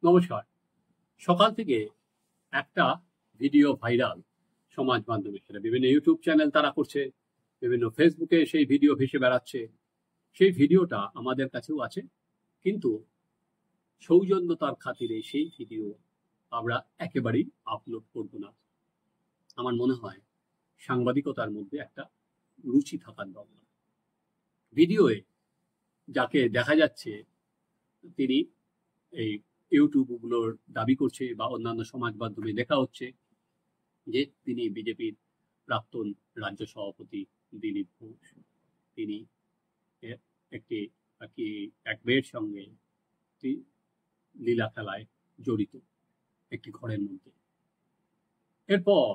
নমস্কার। সকাল থেকে একটা ভিডিও ভাইরাল সমাজ মাধ্যমে, সেটা বিভিন্ন ইউটিউব চ্যানেল তারা করছে, বিভিন্ন ফেসবুকে সেই ভিডিও ভেসে বেড়াচ্ছে। সেই ভিডিওটা আমাদের কাছেও আছে, কিন্তু সৌজন্যতার খাতিরে সেই ভিডিও আমরা একেবারেই আপলোড করব না। আমার মনে হয় সাংবাদিকতার মধ্যে একটা রুচি থাকার দরকার। ভিডিওয়ে যাকে দেখা যাচ্ছে তিনি এই ইউটিউবগুলোর দাবি করছে বা অন্যান্য সমাজ মাধ্যমে দেখা হচ্ছে যে তিনি বিজেপির প্রাক্তন রাজ্য সভাপতি দিলীপ ঘোষ। তিনি একটি কি এক মেয়ের সঙ্গে একটি লীলা খেলায় জড়িত একটি ঘরের মধ্যে। এরপর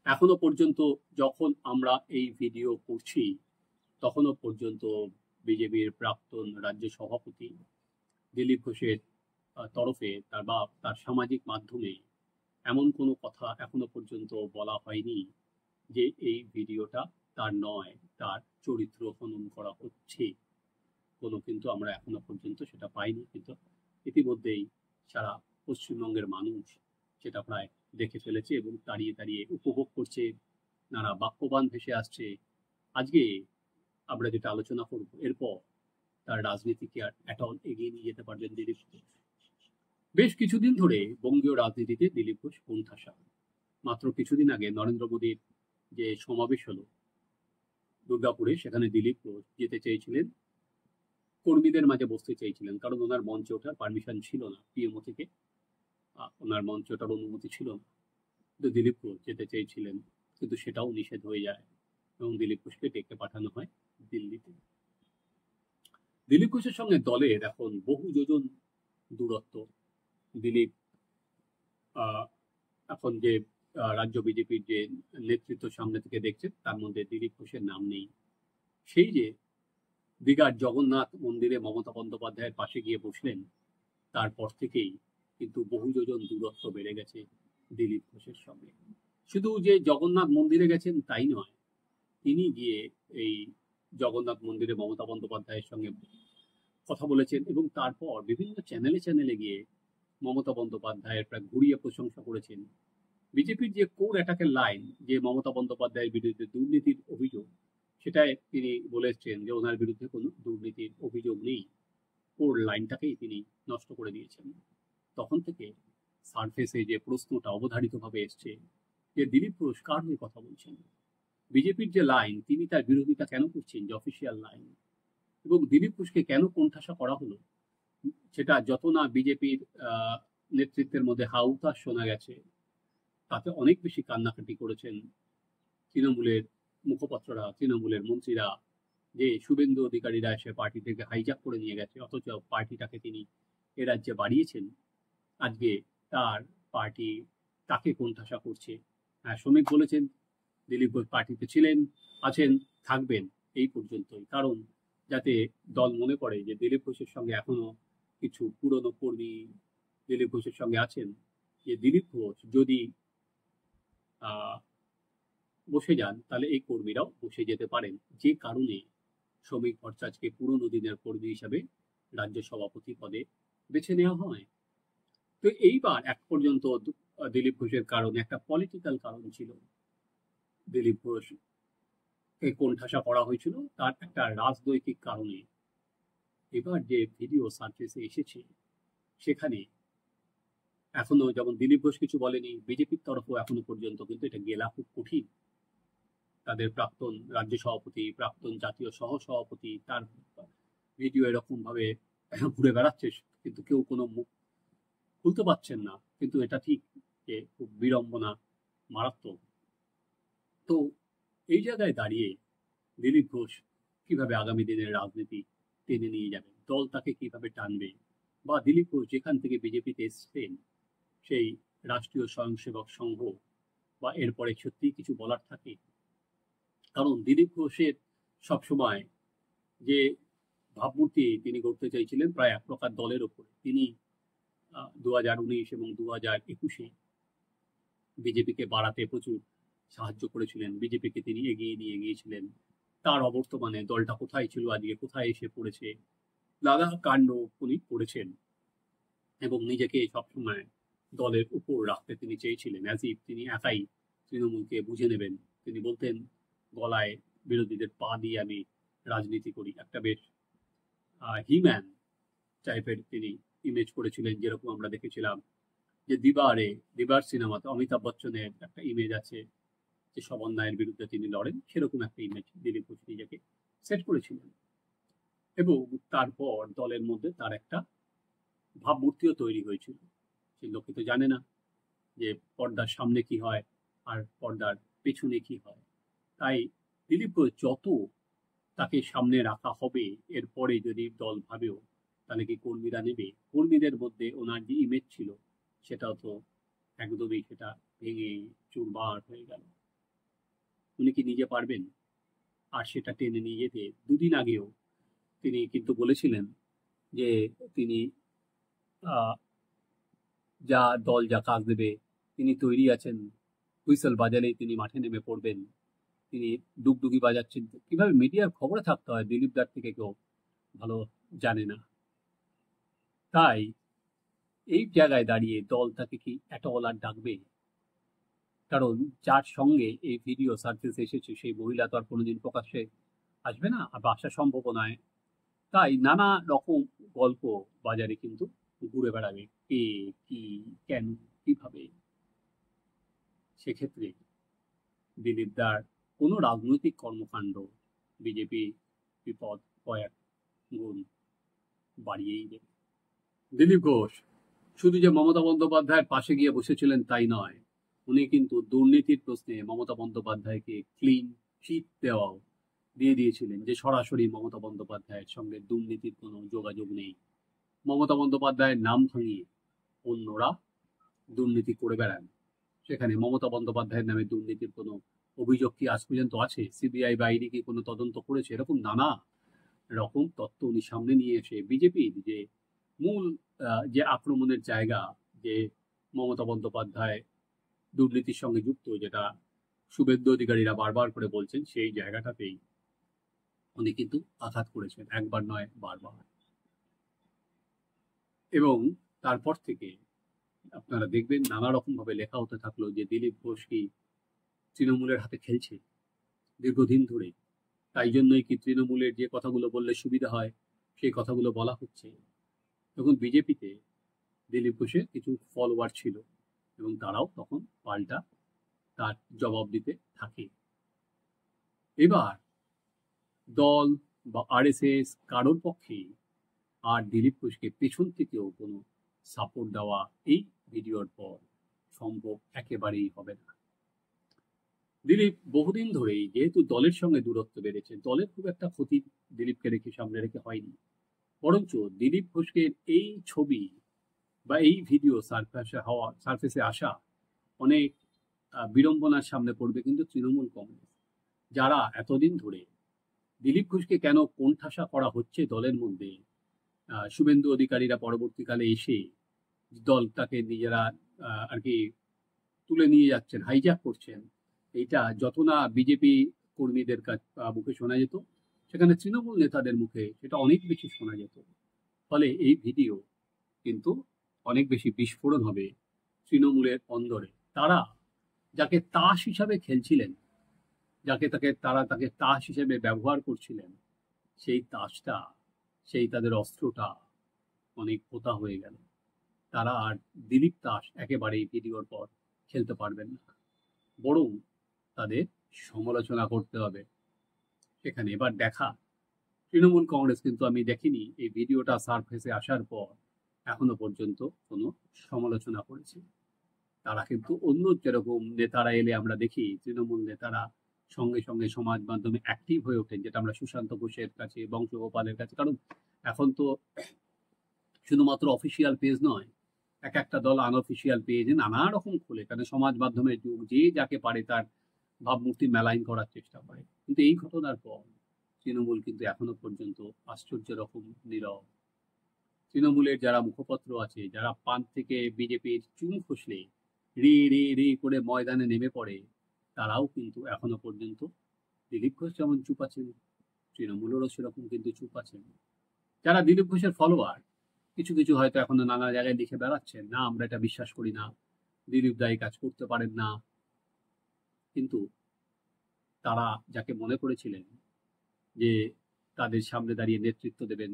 এখনো পর্যন্ত যখন আমরা এই ভিডিও করছি, তখনো পর্যন্ত বিজেপির প্রাক্তন রাজ্য সভাপতি দিলীপ ঘোষের তরফে তার সামাজিক মাধ্যমে এমন কোনো কথা এখনো পর্যন্ত বলা হয়নি যে এই ভিডিওটা তার নয়, তার চরিত্র হনন করা হচ্ছে। কিন্তু আমরা এখনো পর্যন্ত সেটা পাইনি। কিন্তু ইতিমধ্যেই সারা পশ্চিমবঙ্গের মানুষ সেটা প্রায় দেখে ফেলেছে এবং দাঁড়িয়ে দাঁড়িয়ে উপভোগ করছে। নানা বাক্যবান ভেসে আসছে। আজকে আমরা যেটা আলোচনা করব, এরপর তার রাজনীতিকে আর এটল এগিয়ে নিয়ে যেতে পারবেন দিলীপ ঘোষ। বেশ কিছুদিন ধরে বঙ্গীয় রাজনীতিতে দিলীপ ঘোষ কোণঠাসা। মাত্র কিছুদিন আগে নরেন্দ্র মোদীর যে সমাবেশ হলো দুর্গাপুরে, সেখানে দিলীপ ঘোষ যেতে চেয়েছিলেন, কর্মীদের মাঝে বসতে চেয়েছিলেন, কারণ ওনার মঞ্চে ওঠার পারমিশন ছিল না পিএমও থেকে। ওনার মঞ্চে ওঠার অনুমতি ছিল না। কিন্তু দিলীপ ঘোষ যেতে চেয়েছিলেন, কিন্তু সেটাও নিষেধ হয়ে যায় এবং দিলীপ ঘোষকে ডেকে পাঠানো হয় দিল্লিতে। দিলীপ ঘোষের সঙ্গে দলের এখন বহু যোজন দূরত্ব। দিলীপ এখন যে রাজ্য বিজেপির যে নেতৃত্ব সামনে থেকে দেখছে, তার মধ্যে দিলীপ ঘোষের নাম নেই। সেই যে দীঘার জগন্নাথ মন্দিরে মমতা বন্দ্যোপাধ্যায়ের পাশে গিয়ে বসলেন, তারপর থেকেই কিন্তু বহু যোজন দূরত্ব বেড়ে গেছে দিলীপ ঘোষের সঙ্গে। শুধু যে জগন্নাথ মন্দিরে গেছেন তাই নয়, তিনি গিয়ে এই জগন্নাথ মন্দিরে মমতা বন্দ্যোপাধ্যায়ের সঙ্গে কথা বলেছেন এবং তারপর বিভিন্ন চ্যানেলে চ্যানেলে গিয়ে মমতা বন্দ্যোপাধ্যায়ের প্রায় ঘুরিয়ে প্রশংসা করেছেন। বিজেপির যে কোর অ্যাটাকের লাইন, যে মমতা বন্দ্যোপাধ্যায়ের বিরুদ্ধে দুর্নীতির অভিযোগ, সেটায় তিনি বলেছেন যে ওনার বিরুদ্ধে কোনো দুর্নীতির অভিযোগ নেই। কোর লাইনটাকেই তিনি নষ্ট করে দিয়েছেন। তখন থেকে সারফেসে যে প্রশ্নটা অবধারিতভাবে এসছে যে দিলীপ ঘোষ কার হয়ে কথা বলছেন, বিজেপির যে লাইন তিনি তার বিরোধিতা কেন করছেন, যে অফিসিয়াল লাইন, এবং দিলীপ ঘোষকে কেন কোণঠাসা করা হলো, সেটা যত না বিজেপির নেতৃত্বের মধ্যে হাউতাস শোনা গেছে, তাতে অনেক বেশি কান্নাকাটি করেছেন তৃণমূলের মুখপাত্ররা, তৃণমূলের মন্ত্রীরা, যে শুভেন্দু অধিকারীরা এসে পার্টি থেকে হাইজ্যাক করে নিয়ে গেছে, অথচ পার্টিটাকে তিনি এ রাজ্যে বাড়িয়েছেন। আজকে তার পার্টি তাকে কোণঠাসা করছে। হ্যাঁ, শ্রমিক বলেছেন দিলীপ ঘোষ পার্টিতে ছিলেন, আছেন, থাকবেন এই পর্যন্তই, কারণ যাতে দল মনে করে যে দিলীপ ঘোষের সঙ্গে এখনো কিছু পুরনো কর্মী দিলীপ ঘোষের সঙ্গে আছেন, যে দিলীপ ঘোষ যদি বসে যান তাহলে এই কর্মীরাও বসে যেতে পারেন। যে কারণে শ্রমিক ভট্টাচার্যকে পুরনো দিনের কর্মী হিসাবে রাজ্য সভাপতি পদে বেছে নেওয়া হয়। তো এইবার এক পর্যন্ত দিলীপ ঘোষের কারণে একটা পলিটিক্যাল কারণ ছিল, দিলীপ ঘোষকে কোণঠাসা করা হয়েছিল তার একটা রাজনৈতিক কারণে। এবার যে ভিডিও সার্ফেসে এসেছে, সেখানে এখনো যেমন দিলীপ ঘোষ কিছু বলেনি, বিজেপির তরফও এখনো পর্যন্ত কিন্তু এটা গেলা খুব কঠিন। তাদের প্রাক্তন রাজ্য সভাপতি, প্রাক্তন জাতীয় সহ সভাপতি, তার ভিডিও এরকম ভাবে ঘুরে বেড়াচ্ছে, কিন্তু কেউ কোনো মুখ খুলতে পারছেন না। কিন্তু এটা ঠিক যে খুব বিড়ম্বনা, মারাত্মক। তো এই জায়গায় দাঁড়িয়ে দিলীপ ঘোষ কিভাবে আগামী দিনের রাজনীতি টেনে নিয়ে যাবেন, দল তাকে কিভাবে টানবে, বা দিলীপ ঘোষ যেখান থেকে বিজেপিতে এসছেন সেই রাষ্ট্রীয় স্বয়ংসেবক সংঘ বা এরপরে সত্যি কিছু বলার থাকে। কারণ দিলীপ ঘোষের সবসময় যে ভাবমূর্তি তিনি গড়তে চাইছিলেন প্রায় এক প্রকার দলের ওপরে। তিনি 2019 এবং 2021-এ বিজেপিকে বাড়াতে প্রচুর সাহায্য করেছিলেন, বিজেপিকে তিনি এগিয়ে নিয়ে গিয়েছিলেন। তার অবর্তমানে দলটা কোথায় ছিল, আজকে কোথায় এসে পড়েছে, নানা কাণ্ড উনি করেছেন। এবং নিজেকে সবসময় দলের উপর রাখতে তিনি চেয়েছিলেন, অ্যাজ ইফ তিনি একাই তৃণমূলকে বুঝে নেবেন। তিনি বলতেন, গলায় বিরোধীদের পা দিয়ে আমি রাজনীতি করি। একটা বেশ হিম্যান টাইপের তিনি ইমেজ করেছিলেন, যেরকম আমরা দেখেছিলাম যে দিবার সিনেমাতে অমিতাভ বচ্চনের একটা ইমেজ আছে যে সব অন্যায়ের বিরুদ্ধে তিনি লড়েন, সেরকম একটা ইমেজ দিলীপ ঘোষ নিজেকে সেট করেছিলেন। এবং তারপর দলের মধ্যে তার একটা ভাবমূর্তিও তৈরি হয়েছিল। সেই লোকে তো জানে না যে পর্দার সামনে কি হয় আর পর্দার পেছনে কি হয়। তাই দিলীপ ঘোষ যত তাকে সামনে রাখা হবে, এরপরে যদি দল ভাবেও তাহলে কি কর্মীরা নেবে, কর্মীদের মধ্যে ওনার যে ইমেজ ছিল সেটাও তো একদমই সেটা ভেঙে চুরমার হয়ে গেল। উনি কি নিজে পারবেন আর সেটা টেনে নিয়ে যেতে? দুদিন আগেও তিনি কিন্তু বলেছিলেন যে তিনি যা দল যা কাজ দেবে তিনি তৈরি আছেন, হুইসেল বাজালেই তিনি মাঠে নেমে পড়বেন। তিনি ডুগডুগি বাজাচ্ছেন। কিভাবে মিডিয়ার খবরে থাকতে হয় দিলীপ দার থেকে কেউ ভালো জানে না। তাই এই জায়গায় দাঁড়িয়ে দল তাকে কি এটল আর ডাকবে? কারণ যার সঙ্গে এই ভিডিও সার্ফেসে এসেছে সেই মহিলা তো আর কোনোদিন প্রকাশ্যে আসবে না, বা আসা সম্ভব নয়। তাই নানা রকম গল্প বাজারে কিন্তু ঘুরে বেড়াবে, কে কি কেন কিভাবে। সেক্ষেত্রে দিলীপ দার কোনো রাজনৈতিক কর্মকাণ্ড বিজেপি বিপদ কয়েক গুণ বাড়িয়েই দেবে। দিলীপ ঘোষ শুধু যে মমতা বন্দ্যোপাধ্যায়ের পাশে গিয়ে বসেছিলেন তাই নয়, উনি কিন্তু দুর্নীতির প্রশ্নে মমতা বন্দ্যোপাধ্যায়কে ক্লিন চিট দিয়ে দিয়েছিলেন যে সরাসরি মমতা বন্দ্যোপাধ্যায়ের সঙ্গে দুর্নীতির কোনো যোগাযোগ নেই। মমতা বন্দ্যোপাধ্যায়ের নাম ভাঙিয়ে অন্যরা দুর্নীতি করে বেড়ান, সেখানে মমতা বন্দ্যোপাধ্যায়ের নামে দুর্নীতির কোনো অভিযোগ কি আজ পর্যন্ত আছে? সিবিআই বা ইডি কি কোনো তদন্ত করেছে? এরকম নানা রকম তথ্য উনি সামনে নিয়ে এসে বিজেপির যে মূল যে আক্রমণের জায়গা, যে মমতা বন্দ্যোপাধ্যায় দুর্নীতির সঙ্গে যুক্ত, যেটা শুভেন্দু অধিকারীরা বারবার করে বলছেন, সেই জায়গাটাতেই উনি কিন্তু আঘাত করেছেন, একবার নয় বারবার। এবং তারপর থেকে আপনারা দেখবেন নানা রকম ভাবে লেখা হতে থাকলো যে দিলীপ ঘোষ কি তৃণমূলের হাতে খেলছে দীর্ঘদিন ধরে। তাই জন্যই কি তৃণমূলের যে কথাগুলো বললে সুবিধা হয় সেই কথাগুলো বলা হচ্ছে। তখন বিজেপিতে দিলীপ ঘোষের কিছু ফলোয়ার ছিল এবং তারাও তখন পাল্টা তার জবাব দিতে থাকে। এবার দল বা আরএসএস কারোর পক্ষে আর দিলীপ ঘোষকে পেছন থেকেও কোনো সাপোর্ট দেওয়া এই ভিডিওর পর সম্ভব একেবারেই হবে না। দিলীপ বহুদিন ধরেই, যেহেতু দলের সঙ্গে দূরত্ব বেড়েছে, দলের খুব একটা ক্ষতি দিলীপকে রেখে সামনে রেখে হয়নি, বরঞ্চ দিলীপ ঘোষকে এই ছবি বা এই ভিডিও সার্ফেসে আসা অনেক বিড়ম্বনার সামনে পড়বে কিন্তু তৃণমূল কংগ্রেস, যারা এতদিন ধরে দিলীপ ঘোষকে কেন কোণঠাসা করা হচ্ছে দলের মধ্যে, শুভেন্দু অধিকারীরা পরবর্তীকালে এসে দলটাকে নিজেরা আর কি তুলে নিয়ে যাচ্ছেন, হাইজ্যাক করছেন, এইটা যত না বিজেপি কর্মীদের মুখে শোনা যেত, সেখানে তৃণমূল নেতাদের মুখে সেটা অনেক বেশি শোনা যেত। ফলে এই ভিডিও কিন্তু অনেক বেশি বিস্ফোরণ হবে তৃণমূলের অন্দরে। তারা যাকে তাস হিসাবে খেলছিলেন, তারা তাকে তাস হিসেবে ব্যবহার করছিলেন, সেই তাসটা, সেই তাদের অস্ত্রটা অনেক পোতা হয়ে গেল। তারা আর দিলীপ তাস একেবারেই ভিডিওর পর খেলতে পারবেন না, বরং তাদের সমালোচনা করতে হবে। সেখানে এবার দেখা, তৃণমূল কংগ্রেস কিন্তু আমি দেখিনি এই ভিডিওটা সারফেসে আসার পর এখনো পর্যন্ত কোনো সমালোচনা করেছে। তারা কিন্তু অন্য যেরকম নেতারা এলে আমরা দেখি তৃণমূল নেতারা সঙ্গে সঙ্গে সমাজ মাধ্যমে অ্যাক্টিভ হয়ে ওঠেন, যেটা আমরা সুশান্ত ঘোষের কাছে, বংশগোপালের কাছে, কারণ এখন তো শুধুমাত্র অফিসিয়াল পেজ নয়, এক একটা দল আনঅফিসিয়াল পেজে নানা রকম খোলে, কারণ সমাজ মাধ্যমের যুগ, যে যাকে পারে তার ভাবমূর্তি মেলাইন করার চেষ্টা করে। কিন্তু এই ঘটনার পর তৃণমূল কিন্তু এখনো পর্যন্ত আশ্চর্য রকম নীরব। তৃণমূলের যারা মুখপত্র আছে, যারা পান থেকে বিজেপির চুন খসলে রে রে রে করে ময়দানে নেমে পড়ে, তারাও কিন্তু এখনো পর্যন্ত দিলীপ ঘোষ যেমন চুপ আছেন, তৃণমূলেরও সেরকম কিন্তু চুপ আছেন। যারা দিলীপ ঘোষের ফলোয়ার, কিছু কিছু হয়তো এখনো নানা জায়গায় লিখে বেড়াচ্ছেন, না আমরা এটা বিশ্বাস করি না, দিলীপ দা এই কাজ করতে পারেন না। কিন্তু তারা যাকে মনে করেছিলেন যে তাদের সামনে দাঁড়িয়ে নেতৃত্ব দেবেন,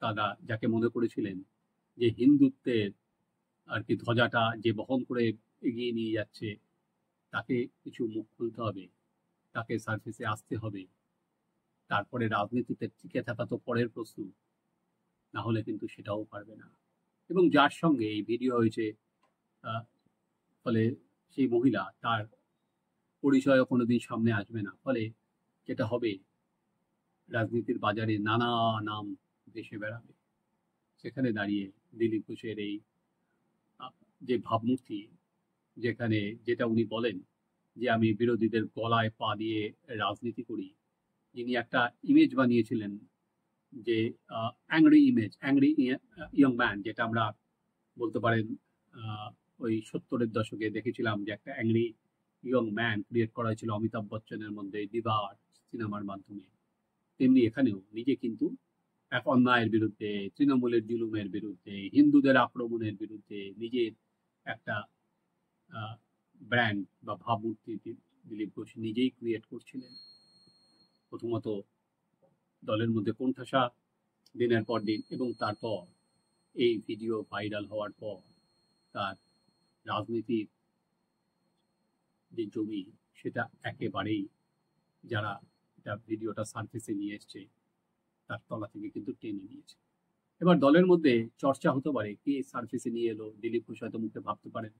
তারা যাকে মনে করেছিলেন যে হিন্দুত্বের আর কি ধ্বজাটা যে বহন করে এগিয়ে নিয়ে যাচ্ছে, তাকে কিছু মুখ খুলতে হবে, তাকে সার্ফেসে আসতে হবে। তারপরে রাজনীতিতে টিকে থাকা তো পরের প্রশ্ন, না হলে কিন্তু সেটাও পারবে না। এবং যার সঙ্গে এই ভিডিও হয়েছে, আহ, ফলে সেই মহিলা, তার পরিচয়ও কোনোদিন সামনে আসবে না। ফলে যেটা হবে, রাজনীতির বাজারে নানা নাম ভেসে বেড়াবে। সেখানে দাঁড়িয়ে দিলীপ ঘোষের এই আহ, যে ভাবমূর্তি, যেখানে যেটা উনি বলেন যে আমি বিরোধীদের গলায় পা দিয়ে রাজনীতি করি, যিনি একটা ইমেজ বানিয়েছিলেন যে angry image, angry young man, যেটা আমরা বলতে পারেন ওই 70-এর দশকে দেখেছিলাম যে একটা অ্যাংরি ইয়ং ম্যান ক্রিয়েট করা হয়েছিল অমিতাভ বচ্চনের মধ্যে দিবার সিনেমার মাধ্যমে। তেমনি এখানেও নিজে কিন্তু এক অন্যায়ের বিরুদ্ধে, তৃণমূলের জুলুমের বিরুদ্ধে, হিন্দুদের আক্রমণের বিরুদ্ধে নিজের একটা ব্র্যান্ড বা ভাবমূর্তি দিলীপ ঘোষ নিজেই ক্রিয়েট করছিলেন। প্রথমত দলের মধ্যে কোণঠাসা দিনের পর দিন, এবং তারপর এই ভিডিও ভাইরাল হওয়ার পর তার রাজনীতির যে জমি, সেটা একেবারেই যারা এটা ভিডিওটা সার্ফেসে নিয়ে এসছে তার তলা থেকে কিন্তু টেনে নিয়েছে। এবার দলের মধ্যে চর্চা হতে পারে কে সার্ফেসে নিয়ে এলো। দিলীপ ঘোষ হয়তো মুখে ভাবতে পারেন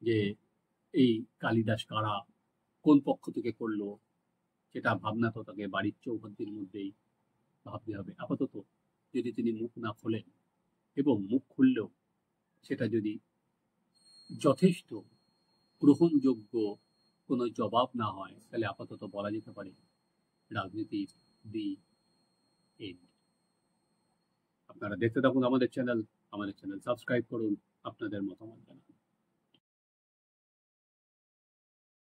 যে এই কালিদাস কারা, কোন পক্ষ থেকে করলো, সেটা ভাবনা তো তাকে বাড়ির চৌহদ্দির মধ্যেই ভাবতে হবে। আপাতত যদি তিনি মুখ না খোলেন, এবং মুখ খুললেও সেটা যদি যথেষ্ট গ্রহণযোগ্য কোনো জবাব না হয়, তাহলে আপাতত বলা যেতে পারে রাজনীতির দি এন্ড। আপনারা দেখতে থাকুন আমাদের চ্যানেল সাবস্ক্রাইব করুন, আপনাদের মতামত জানান।